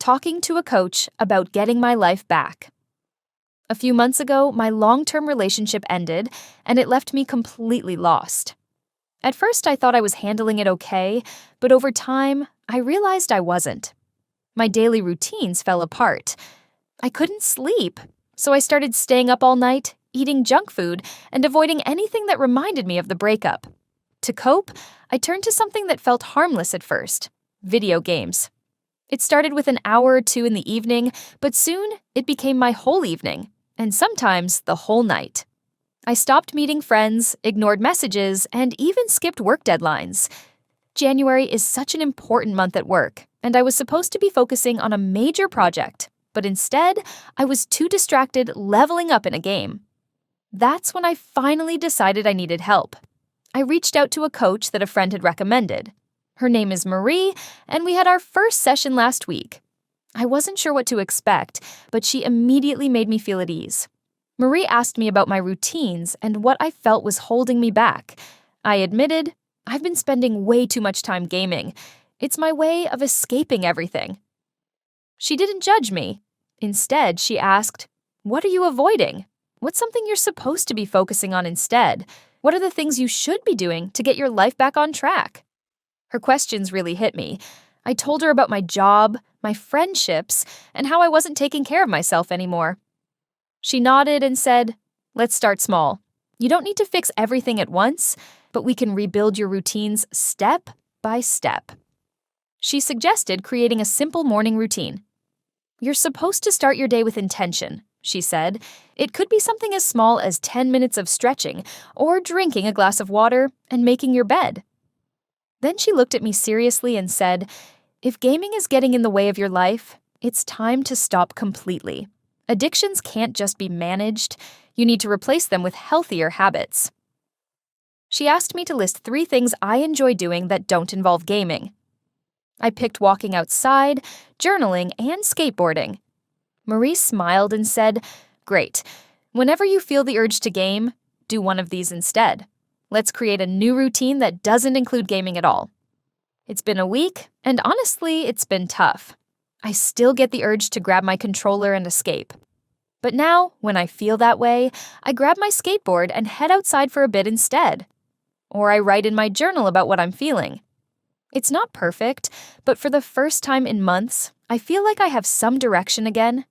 talking to a coach about getting my life back. A few months ago, my long-term relationship ended, and it left me completely lost. At first, I thought I was handling it okay, but over time, I realized I wasn't. My daily routines fell apart. I couldn't sleep, so I started staying up all night, eating junk food, and avoiding anything that reminded me of the breakup. To cope, I turned to something that felt harmless at first: video games. It started with an hour or two in the evening, but soon it became my whole evening, and sometimes the whole night. I stopped meeting friends, ignored messages, and even skipped work deadlines. January is such an important month at work, and I was supposed to be focusing on a major project, but instead, I was too distracted leveling up in a game. That's when I finally decided I needed help. I reached out to a coach that a friend had recommended. Her name is Marie, and we had our first session last week. I wasn't sure what to expect, but she immediately made me feel at ease. Marie asked me about my routines and what I felt was holding me back. I admitted, I've been spending way too much time gaming. It's my way of escaping everything. She didn't judge me. Instead, she asked, "What are you avoiding? What's something you're supposed to be focusing on instead? What are the things you should be doing to get your life back on track?" Her questions really hit me. I told her about my job, my friendships, and how I wasn't taking care of myself anymore. She nodded and said, "Let's start small. You don't need to fix everything at once, but we can rebuild your routines step by step." She suggested creating a simple morning routine. "You're supposed to start your day with intention," she said. "It could be something as small as 10 minutes of stretching or drinking a glass of water and making your bed." Then she looked at me seriously and said, "If gaming is getting in the way of your life, it's time to stop completely. Addictions can't just be managed. You need to replace them with healthier habits." She asked me to list 3 things I enjoy doing that don't involve gaming. I picked walking outside, journaling, and skateboarding. Marie smiled and said, "Great. Whenever you feel the urge to game, do one of these instead. Let's create a new routine that doesn't include gaming at all." It's been a week, and honestly, it's been tough. I still get the urge to grab my controller and escape. But now, when I feel that way, I grab my skateboard and head outside for a bit instead. Or I write in my journal about what I'm feeling. It's not perfect, but for the first time in months, I feel like I have some direction again,